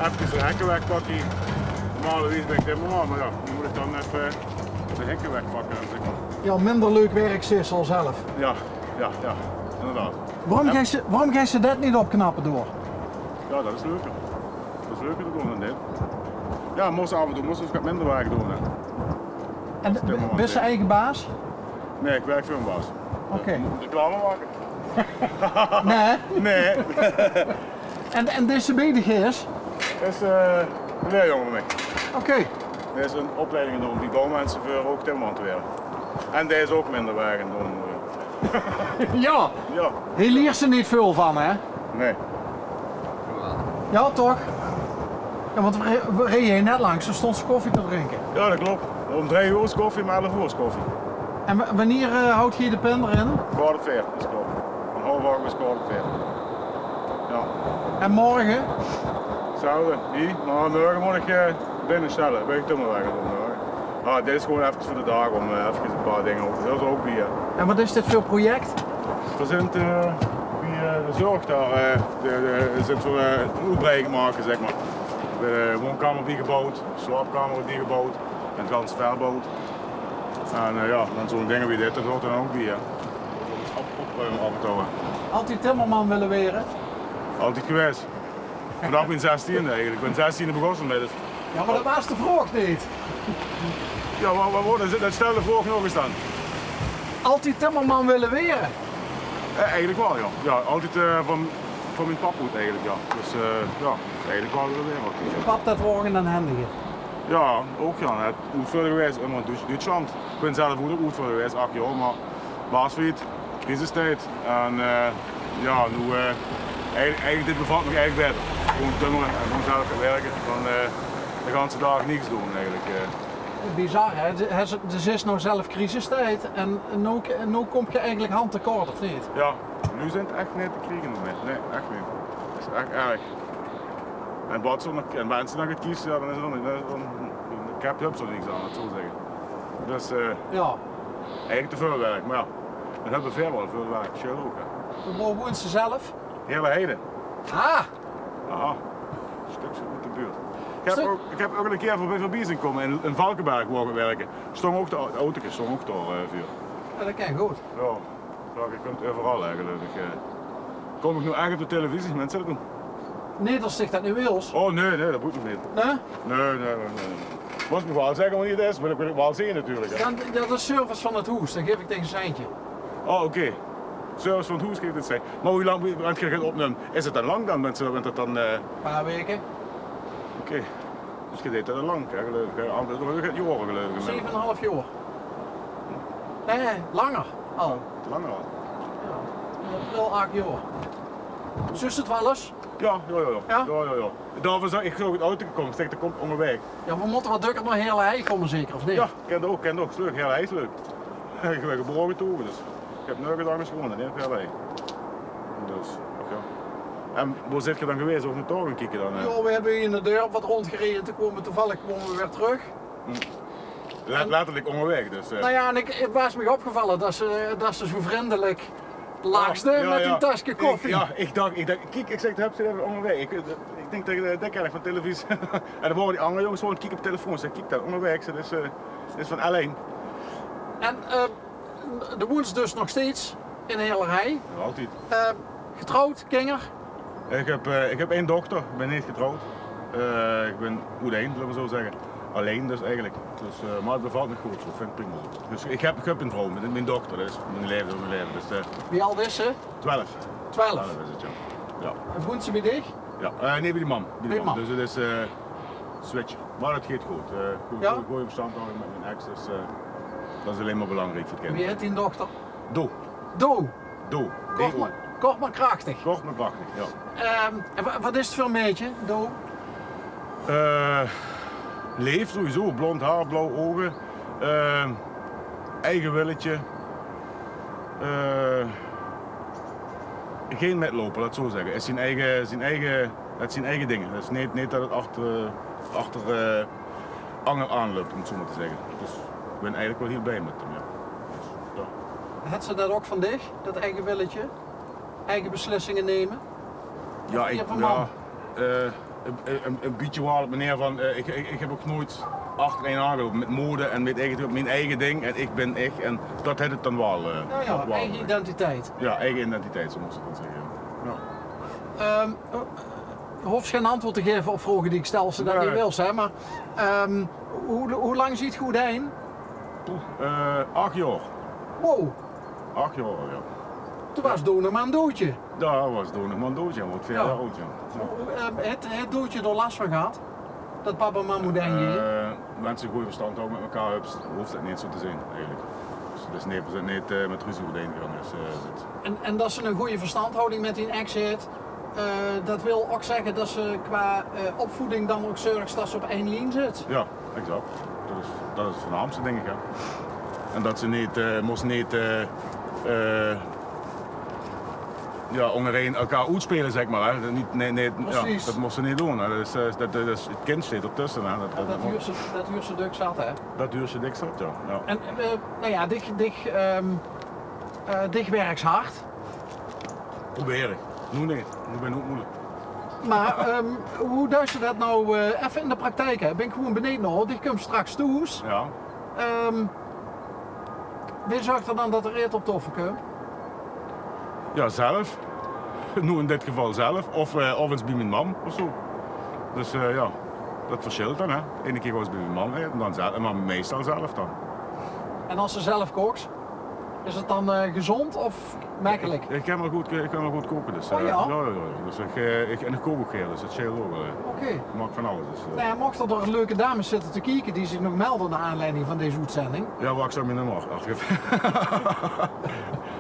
even de hekken wegpakken. Normalerwijs ben ik timmerman, maar ja, nu moet ik dan even de hekken wegpakken. Zeg maar. Ja, minder leuk werk is al zelf. Ja, inderdaad. Waarom ga je dat niet opknappen door? Ja, dat is leuker. Dat is leuker te doen dan dit. Ja, moest af en toe moest wat minder werk doen. Hè. En ben je eigen baas? Nee, ik werk voor een baas. Oké. Moet ik reclame maken? Nee. Nee. En deze bedigheers? Dat is een leerjongen van mij. Oké. Dit is een opleiding doen die bouwmensen voor ook timmerman te werden. En deze is ook minder werk doen. Ja. Ja. Hier leert ze niet veel van, hè? Nee. Ja, toch? Ja, want we reden net langs, er stond ze koffie te drinken. Ja, dat klopt. Om 3 uur is koffie, maar 11 uur is koffie. En wanneer houdt je de pen erin? 4:15 is klopt. Een half uur is 4:15. Ja. En morgen? Hetzelfde, niet. Maar morgen moet ik binnenstellen. Ben ik timmerwerk doen. Ah, dit is gewoon even voor de dag om even een paar dingen over. Dat is ook weer. En wat is dit voor project? We zijn wie de zorg daar, zit voor een uitbreiding maken, zeg maar. De woonkamer wordt die gebouwd, de slaapkamer wordt die gebouwd en het ganse verbouwd. En ja, dan zo'n dingen wie dit, dat hoort dan ook weer. Opruimen af en toe. Altijd timmerman willen weren? Altijd geweest. Vanaf mijn 16e eigenlijk. Ik ben 16e begonnen met het. Ja, maar dat was de vraag niet. Ja, dat stelde de vraag nog eens dan. Altijd timmerman willen weren? Eigenlijk wel, ja. Ja, altijd van mijn pap moet eigenlijk, ja. Dus ja, eigenlijk wel willen weren. Je pap dat wogen en handiger. Ja, ook ja. Het uitvoerder geweest in Duitsland. Ik ben zelf ook uitvoerder geweest, 8 jaar, maar baasfiet, crisistijd. En ja, nu eigenlijk dit bevalt me eigenlijk beter. Gewoon tunnelen en gewoon zelf gaan werken. Dan de hele dag niets doen eigenlijk. Bizar hè, er is nou zelf crisistijd en nu kom je eigenlijk handtekort of niet? Ja, nu zijn het echt niet te krijgen nog niet. Nee, echt niet. Dat is echt erg. En mensen dan gaan kiezen, ja, dan is het dan ik heb er niks aan, dat zo zeggen. Dus ja. eigenlijk te veel werk, maar ja, dan hebben we veel werk, chill ook. Hè. Waar woont ze zelf? Hele Heide. Ah! Aha, een stukje uit de buurt. Ik heb ook een keer voor Bies komen in Valkenberg mogen werken. Stond ook de auto's, stond ook daar vuur. Ja, dat ken goed. Ja, je kunt overal eigenlijk. Kom ik nu echt op de televisie, mensen dat doen? Nee, dat zegt dat nu Wils. Oh nee, dat moet nog niet. Nee? Nee. Moest me wel zeggen wanneer het is, maar dat wil ik wel zien natuurlijk. Hè. Dan, dat is service van het hoes, dan geef ik tegen een seintje. Oh oké. Service van het hoes geeft het zijn. Maar hoe lang moet je het opnemen? Is het dan lang dan mensen? Bent het dan? Een paar weken. Oké. Dus je deed dat dan lang, hè? Gelukkig het jaren gelukkig. 7,5 jaar. Nee, langer al. Langer al? Ja, wel 8 jaar. Zus het wel eens? Ja. Ja? Daarvoor zou ik zo het auto komen, ik zeg dat komt onderweg. Ja, we moeten wat drukker naar Heerle Hei komen zeker, of niet? Ja, ken ook, is leuk, Heerle Hei is leuk. Ik ben geboren toe, dus ik heb nergens anders gewonnen, in Heerle Hei. Dus, ja. En waar zit je dan geweest, of moet je toch gaan kijken dan? Ja, we hebben hier in de deur wat rondgereden, toevallig komen we weer terug. Letterlijk onderweg dus. Nou ja, en het was me opgevallen dat ze zo vriendelijk laagste met een tasje koffie. Ik dacht, kijk, ik zeg, heb ze even onderweg. Ik denk tegen de ken van televisie. En dan horen die andere jongens gewoon kijken op de telefoon. Zeg, kijk dat onderweg, dat is van L1. En de woont dus nog steeds in Heerle Hei. Ja, altijd. Getrouwd, kinder? Ik heb 1 dochter, ik ben niet getrouwd. Ik ben alleen, zullen we zo zeggen. Alleen dus eigenlijk. Dus, maar het bevalt me goed, zo vind ik prima. Dus ik heb een vrouw, mijn dochter, dat is mijn leven. Dus, Wie oud is ze? 12. 12? 12 is het, ja. En woont ze bij dich? Ja, nee, bij die man. Bij man. Dus het is switchen. Maar het gaat goed. Goede verstandhouding met mijn ex, dus dat is alleen maar belangrijk voor het kind. Wie heet die dochter? Do. Do? Do. Kort maar krachtig. Kort maar krachtig, ja. En wat is het voor een beetje, Do? Leef sowieso, blond haar, blauwe ogen, eigen willetje, geen metloper, laat het zo zeggen. Het is zijn eigen dingen. Het is niet dat het achter anger aanloopt, om het zo maar te zeggen. Dus ik ben eigenlijk wel heel blij met hem. Ja. Dus, ja. Had ze dat ook van dich, dat eigen willetje? Eigen beslissingen nemen? een beetje wel op manier van, ik heb ook nooit achterin aangelopen met mode en met mijn eigen ding en ik ben ik en dat heeft het dan wel. Eigen identiteit. Ja, eigen identiteit, zo moest ik dat zeggen. Ja. Hoeft geen antwoord te geven op vragen die ik stel als ze dat niet wil zijn, maar hoe lang ziet het goed heen? 8 jaar. Wow, 8 jaar, ja. toen was Doe nog maar een doodje. Daar was toen nog maar een doodje, wordt 4 jaar oud. Ja. Het doodje er last van gehad? Dat papa en mama moet denken? Mensen goed verstand houden met elkaar, hoeft het niet zo te zijn eigenlijk. Dus nee, we zijn niet met ruzie over de ingang. En dat ze een goede verstandhouding met die ex heeft, dat wil ook zeggen dat ze qua opvoeding dan ook zorgt dat ze op één lijn zit. Ja, exact. Dat is het voornaamste denk ik. Ja. En dat ze niet, moest niet onderheen elkaar uitspelen zeg maar. Hè. Dat moest ze niet doen. Hè. Het kind zit ertussen. Hè. Dat huurt ze dik zat hè? Dat huurt ze dik zat, ja. En dich werkt hard. Probeer ik. Nu niet. Nu ben ik ook moeilijk. Maar hoe doe je dat nou even in de praktijk? Hè? Ben ik gewoon beneden hoor, die komt straks toe. Ja. Wie zorgt er dan dat er eten op tafel komt? Ja, zelf. Nu in dit geval zelf. Of eens bij mijn mam of zo. Dus ja, dat verschilt dan. Hè. De ene keer was bij mijn mam en dan zelf, maar meestal zelf dan. En als ze zelf kookt, is het dan gezond of makkelijk? Ik kan wel goed koken. Dus, oh ja? Ja. Dus ik kook ook heel, dus het scheelt ook. Oké. Ik maak van alles. Dus, nou ja, mocht er door leuke dames zitten te kijken die zich nog melden naar aanleiding van deze uitzending. Ja, waar ik zo mijn nummer afgeven.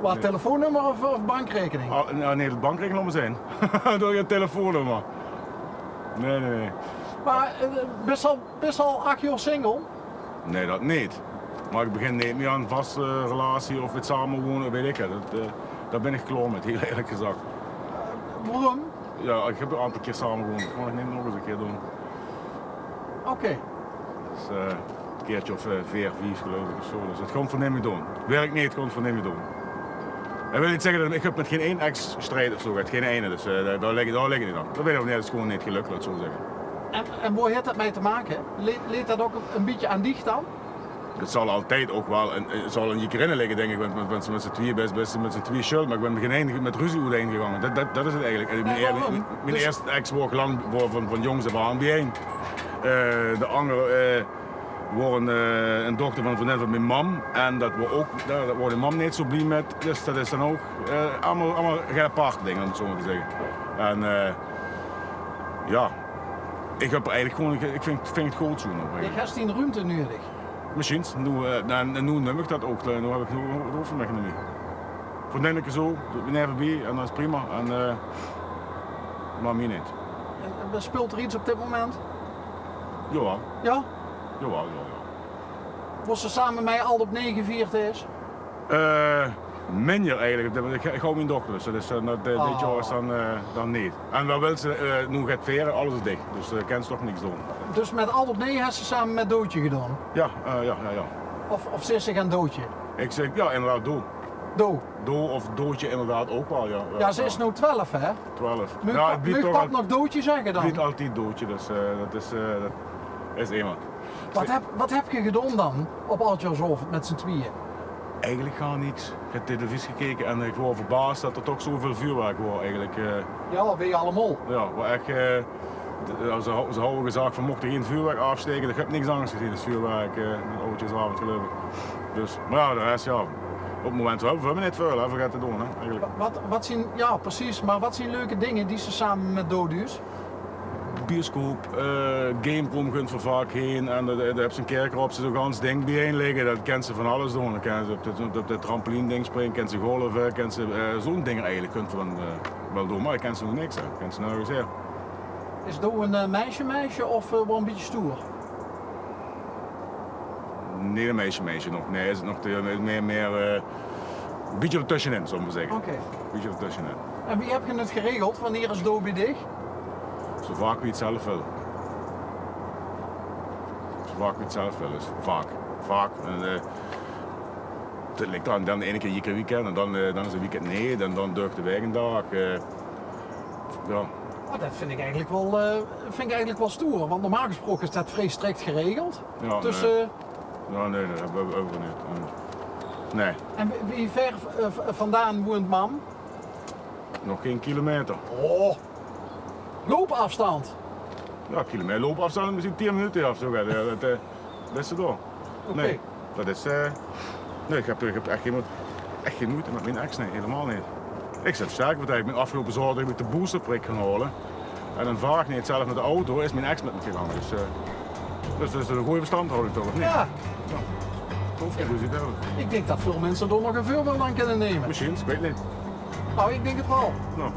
Wat, telefoonnummer of bankrekening? Nee, het bankrekening zijn. Door je telefoonnummer. Nee. Maar best al 8 jaar single? Nee, dat niet. Maar ik begin niet meer aan een vaste relatie of het samenwonen, weet ik het. Daar ben ik klaar met, heel eerlijk gezegd. Waarom? Ja, ik heb een aantal keer samengewoond. Dat kan ik niet nog eens een keer doen. Oké. Dus een keertje of 4, 5 geloof ik of zo. Dus het komt van hem doen. Werk niet, het komt van hem doen. Dat wil niet zeggen dat ik heb met geen één ex strijd of zo, geen ene. Dus daar liggen die dan. Dat weet ik niet, dat is gewoon niet gelukt, laat ik zo zeggen. En waar heeft dat mee te maken? Leed dat ook een beetje aan dich dan? Het zal altijd ook wel, het zal in je kringen liggen denk ik, met z'n tweeën best met z'n tweeën schuld, maar ik ben geen met ruzie heen gegaan. Dat is het eigenlijk. Mijn eerste ex was lang van jongs af aan bijeen. De andere was een dochter van een vriendin van mijn mam en daar wordt de mam niet zo blij met, dus dat is dan ook allemaal geen aparte dingen om het zo maar te zeggen. En ja, ik heb eigenlijk gewoon, ik vind het goed zo nog. Je hebt die ruimte nodig. Misschien, nu neem ik dat ook, nu heb ik het over met me. Voor denk ik zo, ik ben even bij en dat is prima, maar mij niet. En speelt er iets op dit moment? Jawel. Ja? Jawel. Was ze samen met mij al op 9 viert is? Minder eigenlijk, ik hou mijn dochter, dus dit jaar is dan niet. En wel wil ze, nu gaat veren, alles is dicht, dus kan ze toch niks doen. Dus met al op 9 heeft ze samen met Doodje gedaan? Ja. Of ze is ze gaan Doodje? Ik zeg, ja inderdaad, Do of Doodje inderdaad ook wel, ja. Ja, ze is nu 12 hè? 12. Moet pap nog Doodje zeggen dan? Niet altijd Doodje, dus dat is iemand. Wat heb je gedaan dan op Altjaarshoofd met z'n tweeën? Eigenlijk gar niks. Ik heb televisie gekeken en ik was verbaasd dat er toch zoveel vuurwerk was eigenlijk. Ja, dat ben je allemaal. Ja, waar echt, ze hadden gezegd van mocht er geen vuurwerk afsteken, ik heb niks anders gezien dan vuurwerk met oudjesavond geloof ik. Dus, maar ja, de rest ja, op het moment wel, we hebben niet veel, hè, vergeet te doen hè, eigenlijk. Wat zien, ja precies, maar wat zijn leuke dingen die ze samen met Doodus? Bioscoop, Gameroom kunt er vaak heen en daar heb ze een kerker op, ze zo'n gans ding bijeen liggen, dat kent ze van alles doen. Dan kan ze op de trampoline ding springen, kent ze golven, kent ze zo'n dingen eigenlijk kunt ze dan wel doen, maar ik ken ze nog niks, hè. Ik ken ze nergens her. Is Do een meisje of wel een beetje stoer? Nee, een meisje nog, nee, is het nog meer een beetje ertussenin, zullen we zeggen. Oké. Een beetje ertussenin. En wie heb je het geregeld? Wanneer is Do bij dich? Zo vaak wie het zelf wil. Zo vaak wie het zelf wil, dus vaak. En, het ligt aan, dan de ene keer je weekend en dan is het weekend nee, dan durft de weg een dag. Ja. Maar dat vind ik eigenlijk wel stoer, want normaal gesproken is dat vrij strikt geregeld. Ja, Tussen... nee, dat hebben we niet. Nee, En wie ver vandaan woont mam? nog geen kilometer. Oh, loopafstand. Ja, kilometer loopafstand misschien 10 minuten of zo. Dat is het door. Oké. Nee, dat is... nee, ik heb echt geen moeite met mijn ex, nee, helemaal niet. Ik zit sterk, want ik ben afgelopen zaterdag heb ik de boosterprik gaan halen. En dan vaar ik niet zelf met de auto, is mijn ex met me gegaan. Dus dat is een goede verstandhouding toch, of niet? Ja, Of hoe ziet het uit? ik denk dat veel mensen er nog een voorbeeld aan kunnen nemen. Misschien, ik weet niet. Nou, ik denk het wel. Nou.